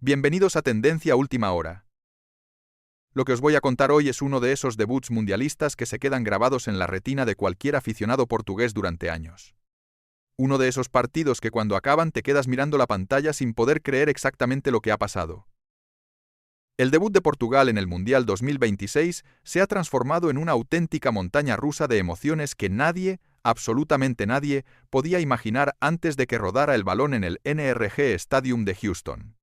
Bienvenidos a Tendencia Última Hora. Lo que os voy a contar hoy es uno de esos debuts mundialistas que se quedan grabados en la retina de cualquier aficionado portugués durante años. Uno de esos partidos que cuando acaban te quedas mirando la pantalla sin poder creer exactamente lo que ha pasado. El debut de Portugal en el Mundial 2026 se ha transformado en una auténtica montaña rusa de emociones que nadie, absolutamente nadie, podía imaginar antes de que rodara el balón en el NRG Stadium de Houston.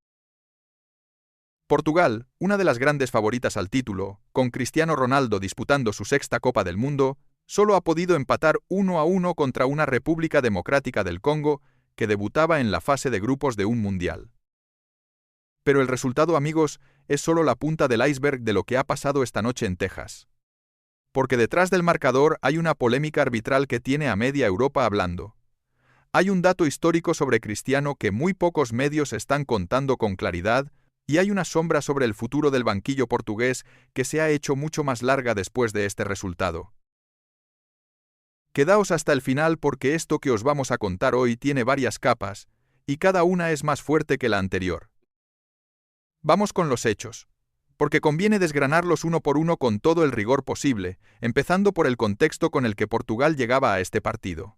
Portugal, una de las grandes favoritas al título, con Cristiano Ronaldo disputando su sexta Copa del Mundo, solo ha podido empatar 1-1 contra una República Democrática del Congo que debutaba en la fase de grupos de un Mundial. Pero el resultado, amigos, es solo la punta del iceberg de lo que ha pasado esta noche en Texas. Porque detrás del marcador hay una polémica arbitral que tiene a media Europa hablando. Hay un dato histórico sobre Cristiano que muy pocos medios están contando con claridad, y hay una sombra sobre el futuro del banquillo portugués que se ha hecho mucho más larga después de este resultado. Quedaos hasta el final porque esto que os vamos a contar hoy tiene varias capas, y cada una es más fuerte que la anterior. Vamos con los hechos, porque conviene desgranarlos uno por uno con todo el rigor posible, empezando por el contexto con el que Portugal llegaba a este partido.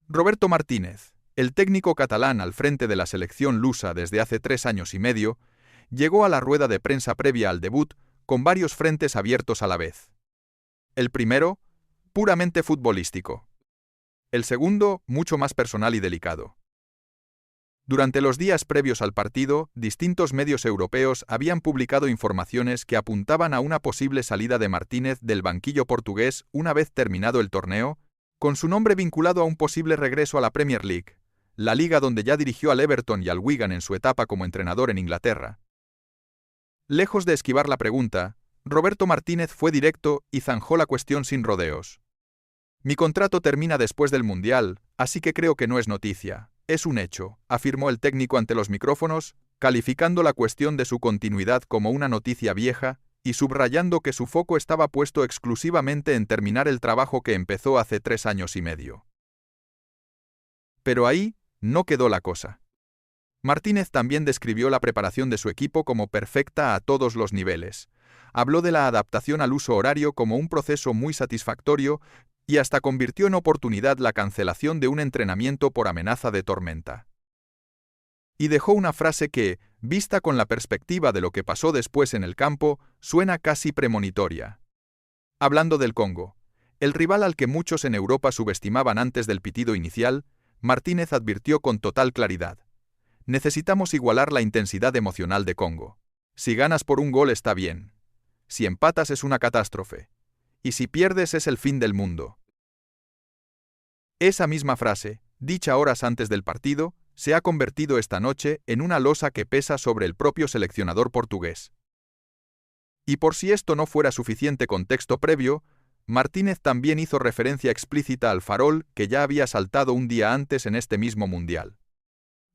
Roberto Martínez, el técnico catalán al frente de la selección lusa desde hace 3 años y medio, llegó a la rueda de prensa previa al debut con varios frentes abiertos a la vez. El primero, puramente futbolístico. El segundo, mucho más personal y delicado. Durante los días previos al partido, distintos medios europeos habían publicado informaciones que apuntaban a una posible salida de Martínez del banquillo portugués una vez terminado el torneo, con su nombre vinculado a un posible regreso a la Premier League, la liga donde ya dirigió al Everton y al Wigan en su etapa como entrenador en Inglaterra. Lejos de esquivar la pregunta, Roberto Martínez fue directo y zanjó la cuestión sin rodeos. Mi contrato termina después del Mundial, así que creo que no es noticia, es un hecho, afirmó el técnico ante los micrófonos, calificando la cuestión de su continuidad como una noticia vieja y subrayando que su foco estaba puesto exclusivamente en terminar el trabajo que empezó hace 3 años y medio. Pero ahí no quedó la cosa. Martínez también describió la preparación de su equipo como perfecta a todos los niveles. Habló de la adaptación al uso horario como un proceso muy satisfactorio y hasta convirtió en oportunidad la cancelación de un entrenamiento por amenaza de tormenta. Y dejó una frase que, vista con la perspectiva de lo que pasó después en el campo, suena casi premonitoria. Hablando del Congo, el rival al que muchos en Europa subestimaban antes del pitido inicial, Martínez advirtió con total claridad: necesitamos igualar la intensidad emocional de Congo. Si ganas por un gol está bien. Si empatas es una catástrofe. Y si pierdes es el fin del mundo. Esa misma frase, dicha horas antes del partido, se ha convertido esta noche en una losa que pesa sobre el propio seleccionador portugués. Y por si esto no fuera suficiente contexto previo, Martínez también hizo referencia explícita al farol que ya había saltado un día antes en este mismo Mundial.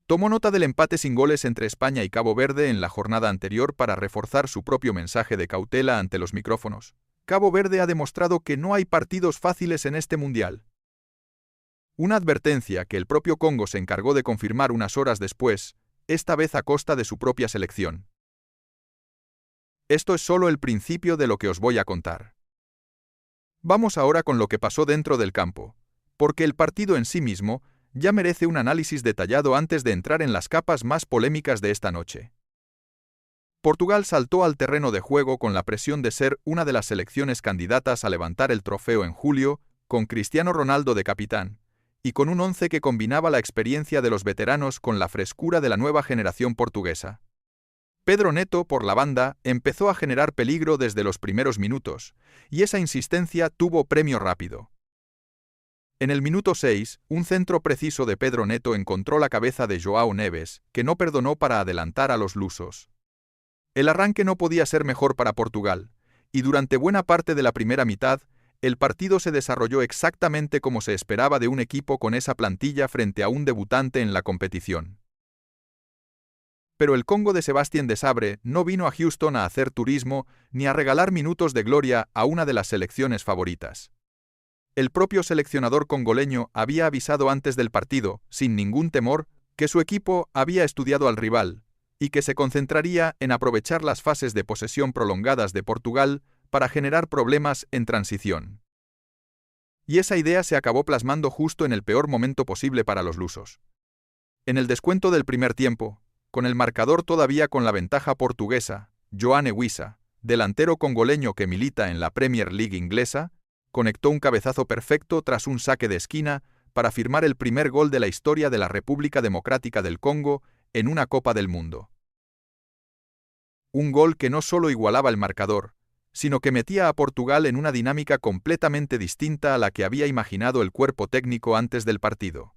Tomó nota del empate sin goles entre España y Cabo Verde en la jornada anterior para reforzar su propio mensaje de cautela ante los micrófonos. Cabo Verde ha demostrado que no hay partidos fáciles en este Mundial. Una advertencia que el propio Congo se encargó de confirmar unas horas después, esta vez a costa de su propia selección. Esto es solo el principio de lo que os voy a contar. Vamos ahora con lo que pasó dentro del campo, porque el partido en sí mismo ya merece un análisis detallado antes de entrar en las capas más polémicas de esta noche. Portugal saltó al terreno de juego con la presión de ser una de las selecciones candidatas a levantar el trofeo en julio, con Cristiano Ronaldo de capitán, y con un once que combinaba la experiencia de los veteranos con la frescura de la nueva generación portuguesa. Pedro Neto, por la banda, empezó a generar peligro desde los primeros minutos, y esa insistencia tuvo premio rápido. En el minuto 6, un centro preciso de Pedro Neto encontró la cabeza de João Neves, que no perdonó para adelantar a los lusos. El arranque no podía ser mejor para Portugal, y durante buena parte de la primera mitad, el partido se desarrolló exactamente como se esperaba de un equipo con esa plantilla frente a un debutante en la competición. Pero el Congo de Sebastián Desabre no vino a Houston a hacer turismo ni a regalar minutos de gloria a una de las selecciones favoritas. El propio seleccionador congoleño había avisado antes del partido, sin ningún temor, que su equipo había estudiado al rival, y que se concentraría en aprovechar las fases de posesión prolongadas de Portugal para generar problemas en transición. Y esa idea se acabó plasmando justo en el peor momento posible para los lusos. En el descuento del primer tiempo, con el marcador todavía con la ventaja portuguesa, Ioane Wissa, delantero congoleño que milita en la Premier League inglesa, conectó un cabezazo perfecto tras un saque de esquina para firmar el primer gol de la historia de la República Democrática del Congo en una Copa del Mundo. Un gol que no solo igualaba el marcador, sino que metía a Portugal en una dinámica completamente distinta a la que había imaginado el cuerpo técnico antes del partido.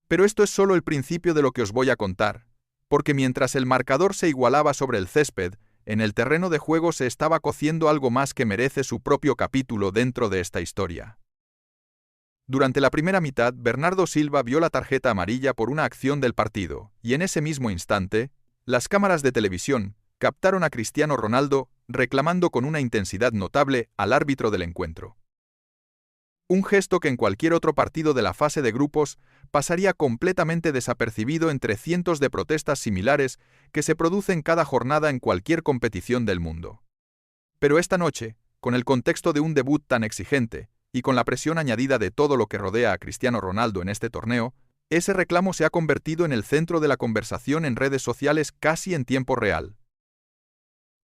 Pero esto es solo el principio de lo que os voy a contar, porque mientras el marcador se igualaba sobre el césped, en el terreno de juego se estaba cociendo algo más que merece su propio capítulo dentro de esta historia. Durante la primera mitad, Bernardo Silva vio la tarjeta amarilla por una acción del partido, y en ese mismo instante, las cámaras de televisión captaron a Cristiano Ronaldo reclamando con una intensidad notable al árbitro del encuentro. Un gesto que en cualquier otro partido de la fase de grupos pasaría completamente desapercibido entre cientos de protestas similares que se producen cada jornada en cualquier competición del mundo. Pero esta noche, con el contexto de un debut tan exigente y con la presión añadida de todo lo que rodea a Cristiano Ronaldo en este torneo, ese reclamo se ha convertido en el centro de la conversación en redes sociales casi en tiempo real.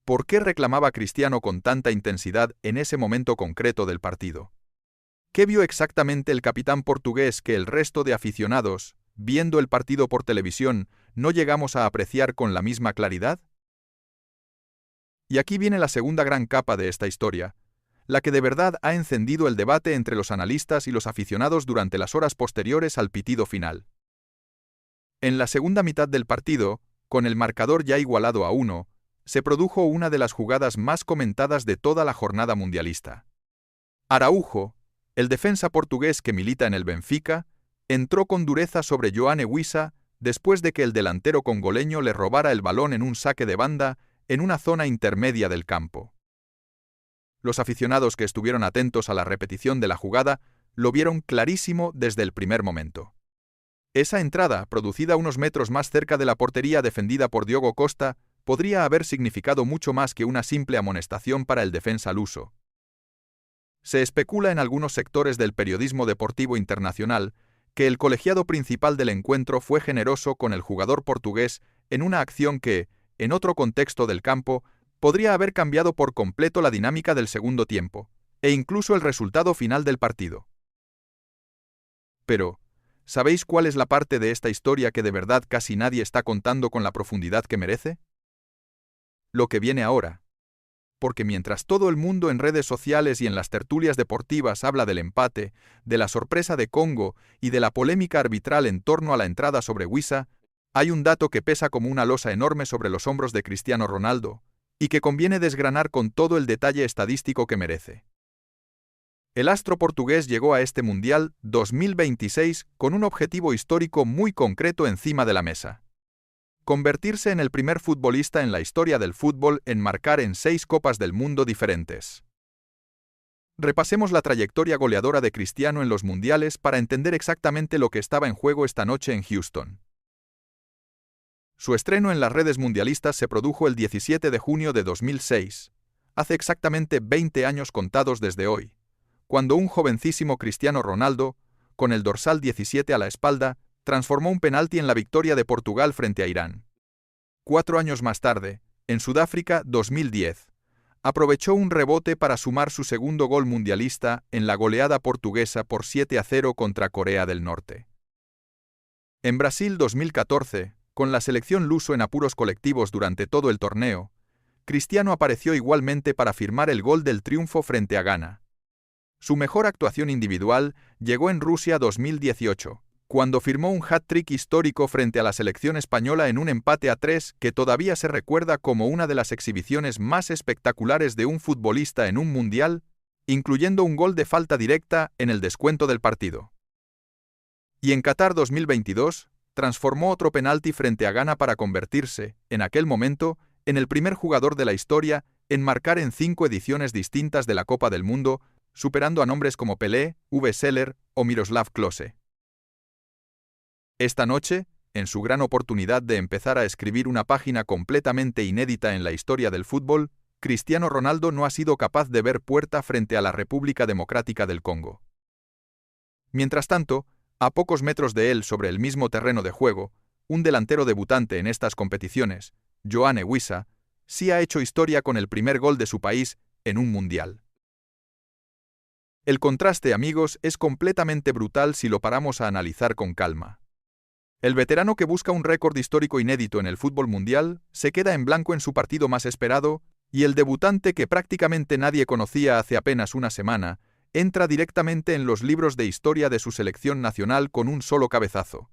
¿Por qué reclamaba Cristiano con tanta intensidad en ese momento concreto del partido? ¿Qué vio exactamente el capitán portugués que el resto de aficionados, viendo el partido por televisión, no llegamos a apreciar con la misma claridad? Y aquí viene la segunda gran capa de esta historia, la que de verdad ha encendido el debate entre los analistas y los aficionados durante las horas posteriores al pitido final. En la segunda mitad del partido, con el marcador ya igualado a 1, se produjo una de las jugadas más comentadas de toda la jornada mundialista. Araújo, el defensa portugués que milita en el Benfica, entró con dureza sobre Ioane Wissa después de que el delantero congoleño le robara el balón en un saque de banda en una zona intermedia del campo. Los aficionados que estuvieron atentos a la repetición de la jugada lo vieron clarísimo desde el primer momento. Esa entrada, producida unos metros más cerca de la portería defendida por Diogo Costa, podría haber significado mucho más que una simple amonestación para el defensa luso. Se especula en algunos sectores del periodismo deportivo internacional que el colegiado principal del encuentro fue generoso con el jugador portugués en una acción que, en otro contexto del campo, podría haber cambiado por completo la dinámica del segundo tiempo, e incluso el resultado final del partido. Pero, ¿sabéis cuál es la parte de esta historia que de verdad casi nadie está contando con la profundidad que merece? Lo que viene ahora. Porque mientras todo el mundo en redes sociales y en las tertulias deportivas habla del empate, de la sorpresa de Congo y de la polémica arbitral en torno a la entrada sobre Wissa, hay un dato que pesa como una losa enorme sobre los hombros de Cristiano Ronaldo, y que conviene desgranar con todo el detalle estadístico que merece. El astro portugués llegó a este Mundial 2026 con un objetivo histórico muy concreto encima de la mesa: convertirse en el primer futbolista en la historia del fútbol en marcar en 6 Copas del Mundo diferentes. Repasemos la trayectoria goleadora de Cristiano en los mundiales para entender exactamente lo que estaba en juego esta noche en Houston. Su estreno en las redes mundialistas se produjo el 17 de junio de 2006, hace exactamente 20 años contados desde hoy, cuando un jovencísimo Cristiano Ronaldo, con el dorsal 17 a la espalda, transformó un penalti en la victoria de Portugal frente a Irán. 4 años más tarde, en Sudáfrica 2010, aprovechó un rebote para sumar su segundo gol mundialista en la goleada portuguesa por 7-0 contra Corea del Norte. En Brasil 2014, con la selección luso en apuros colectivos durante todo el torneo, Cristiano apareció igualmente para firmar el gol del triunfo frente a Ghana. Su mejor actuación individual llegó en Rusia 2018, cuando firmó un hat-trick histórico frente a la selección española en un empate a 3 que todavía se recuerda como una de las exhibiciones más espectaculares de un futbolista en un mundial, incluyendo un gol de falta directa en el descuento del partido. Y en Qatar 2022, transformó otro penalti frente a Ghana para convertirse, en aquel momento, en el primer jugador de la historia en marcar en 5 ediciones distintas de la Copa del Mundo, superando a nombres como Pelé, Uwe Seller o Miroslav Klose. Esta noche, en su gran oportunidad de empezar a escribir una página completamente inédita en la historia del fútbol, Cristiano Ronaldo no ha sido capaz de ver puerta frente a la República Democrática del Congo. Mientras tanto, a pocos metros de él sobre el mismo terreno de juego, un delantero debutante en estas competiciones, Yoane Wissa, sí ha hecho historia con el primer gol de su país en un mundial. El contraste, amigos, es completamente brutal si lo paramos a analizar con calma. El veterano que busca un récord histórico inédito en el fútbol mundial se queda en blanco en su partido más esperado, y el debutante que prácticamente nadie conocía hace apenas una semana entra directamente en los libros de historia de su selección nacional con un solo cabezazo.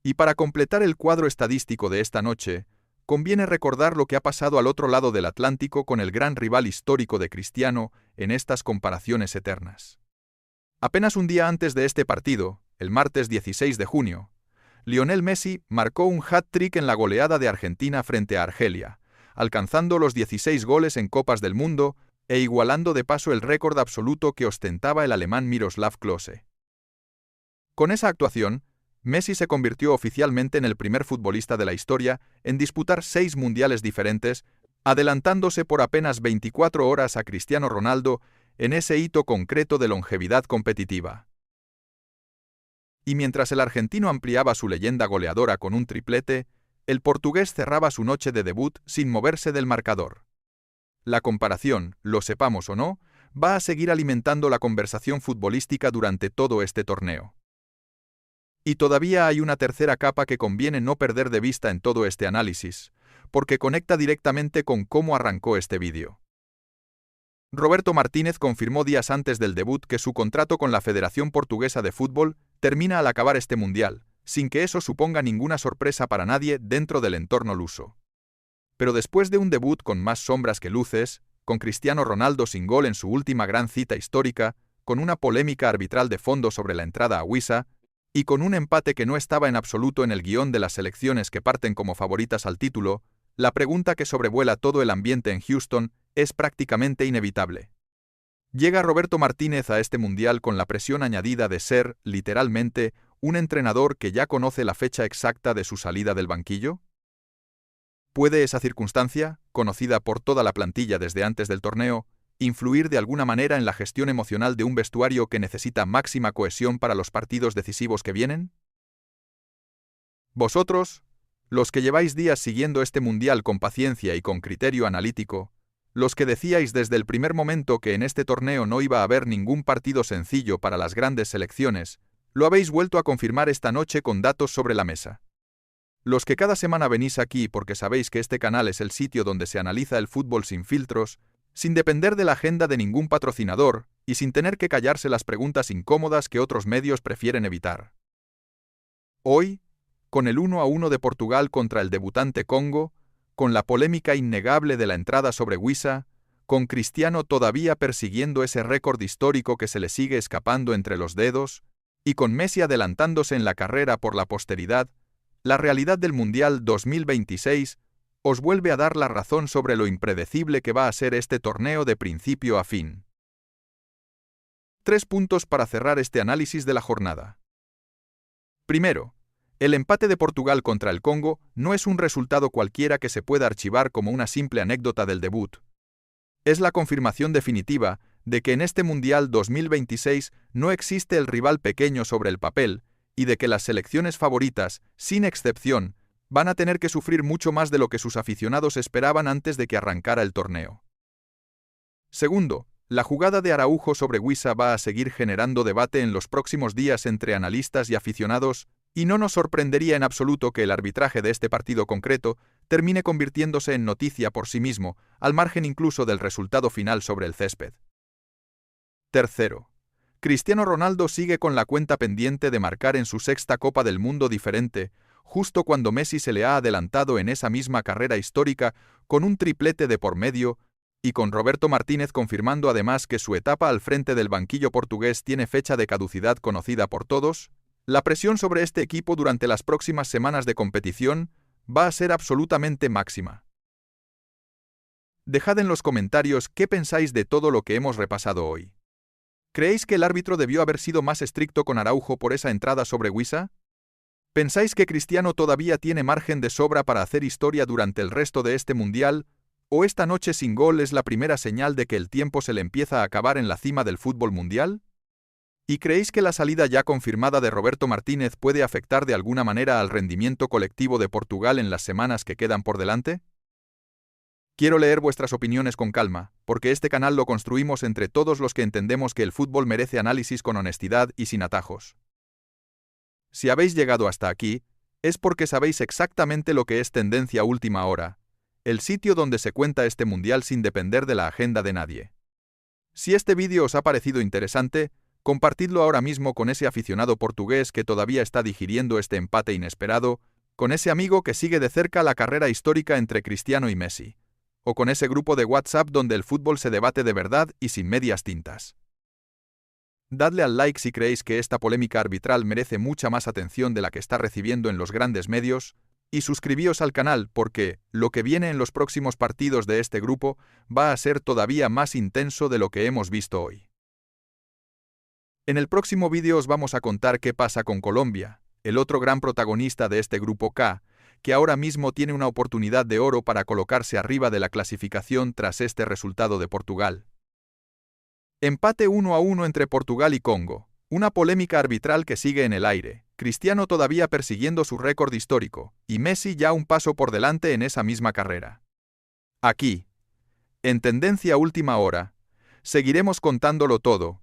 Y para completar el cuadro estadístico de esta noche, conviene recordar lo que ha pasado al otro lado del Atlántico con el gran rival histórico de Cristiano en estas comparaciones eternas. Apenas un día antes de este partido, el martes 16 de junio, Lionel Messi marcó un hat-trick en la goleada de Argentina frente a Argelia, alcanzando los 16 goles en Copas del Mundo e igualando de paso el récord absoluto que ostentaba el alemán Miroslav Klose. Con esa actuación, Messi se convirtió oficialmente en el primer futbolista de la historia en disputar 6 mundiales diferentes, adelantándose por apenas 24 horas a Cristiano Ronaldo en ese hito concreto de longevidad competitiva. Y mientras el argentino ampliaba su leyenda goleadora con un triplete, el portugués cerraba su noche de debut sin moverse del marcador. La comparación, lo sepamos o no, va a seguir alimentando la conversación futbolística durante todo este torneo. Y todavía hay una tercera capa que conviene no perder de vista en todo este análisis, porque conecta directamente con cómo arrancó este vídeo. Roberto Martínez confirmó días antes del debut que su contrato con la Federación Portuguesa de Fútbol termina al acabar este mundial, sin que eso suponga ninguna sorpresa para nadie dentro del entorno luso. Pero después de un debut con más sombras que luces, con Cristiano Ronaldo sin gol en su última gran cita histórica, con una polémica arbitral de fondo sobre la entrada a Wissa, y con un empate que no estaba en absoluto en el guión de las selecciones que parten como favoritas al título, la pregunta que sobrevuela todo el ambiente en Houston es prácticamente inevitable. ¿Llega Roberto Martínez a este mundial con la presión añadida de ser, literalmente, un entrenador que ya conoce la fecha exacta de su salida del banquillo? ¿Puede esa circunstancia, conocida por toda la plantilla desde antes del torneo, influir de alguna manera en la gestión emocional de un vestuario que necesita máxima cohesión para los partidos decisivos que vienen? Vosotros, los que lleváis días siguiendo este mundial con paciencia y con criterio analítico, los que decíais desde el primer momento que en este torneo no iba a haber ningún partido sencillo para las grandes selecciones, lo habéis vuelto a confirmar esta noche con datos sobre la mesa. Los que cada semana venís aquí porque sabéis que este canal es el sitio donde se analiza el fútbol sin filtros, sin depender de la agenda de ningún patrocinador y sin tener que callarse las preguntas incómodas que otros medios prefieren evitar. Hoy, con el 1-1 de Portugal contra el debutante Congo, con la polémica innegable de la entrada sobre Wissa, con Cristiano todavía persiguiendo ese récord histórico que se le sigue escapando entre los dedos, y con Messi adelantándose en la carrera por la posteridad, la realidad del Mundial 2026 os vuelve a dar la razón sobre lo impredecible que va a ser este torneo de principio a fin. 3 puntos para cerrar este análisis de la jornada. Primero, el empate de Portugal contra el Congo no es un resultado cualquiera que se pueda archivar como una simple anécdota del debut. Es la confirmación definitiva de que en este Mundial 2026 no existe el rival pequeño sobre el papel y de que las selecciones favoritas, sin excepción, van a tener que sufrir mucho más de lo que sus aficionados esperaban antes de que arrancara el torneo. Segundo, la jugada de Araujo sobre Wissa va a seguir generando debate en los próximos días entre analistas y aficionados, y no nos sorprendería en absoluto que el arbitraje de este partido concreto termine convirtiéndose en noticia por sí mismo, al margen incluso del resultado final sobre el césped. Tercero, Cristiano Ronaldo sigue con la cuenta pendiente de marcar en su 6ª Copa del Mundo diferente, justo cuando Messi se le ha adelantado en esa misma carrera histórica con un triplete de por medio, y con Roberto Martínez confirmando además que su etapa al frente del banquillo portugués tiene fecha de caducidad conocida por todos. La presión sobre este equipo durante las próximas semanas de competición va a ser absolutamente máxima. Dejad en los comentarios qué pensáis de todo lo que hemos repasado hoy. ¿Creéis que el árbitro debió haber sido más estricto con Araujo por esa entrada sobre Wissa? ¿Pensáis que Cristiano todavía tiene margen de sobra para hacer historia durante el resto de este mundial? ¿O esta noche sin gol es la primera señal de que el tiempo se le empieza a acabar en la cima del fútbol mundial? ¿Y creéis que la salida ya confirmada de Roberto Martínez puede afectar de alguna manera al rendimiento colectivo de Portugal en las semanas que quedan por delante? Quiero leer vuestras opiniones con calma, porque este canal lo construimos entre todos los que entendemos que el fútbol merece análisis con honestidad y sin atajos. Si habéis llegado hasta aquí, es porque sabéis exactamente lo que es Tendencia Última Hora, el sitio donde se cuenta este mundial sin depender de la agenda de nadie. Si este vídeo os ha parecido interesante, compartidlo ahora mismo con ese aficionado portugués que todavía está digiriendo este empate inesperado, con ese amigo que sigue de cerca la carrera histórica entre Cristiano y Messi, o con ese grupo de WhatsApp donde el fútbol se debate de verdad y sin medias tintas. Dadle al like si creéis que esta polémica arbitral merece mucha más atención de la que está recibiendo en los grandes medios, y suscribíos al canal porque lo que viene en los próximos partidos de este grupo va a ser todavía más intenso de lo que hemos visto hoy. En el próximo vídeo os vamos a contar qué pasa con Colombia, el otro gran protagonista de este grupo K, que ahora mismo tiene una oportunidad de oro para colocarse arriba de la clasificación tras este resultado de Portugal. Empate 1-1 entre Portugal y Congo, una polémica arbitral que sigue en el aire, Cristiano todavía persiguiendo su récord histórico, y Messi ya un paso por delante en esa misma carrera. Aquí, en Tendencia Última Hora, seguiremos contándolo todo,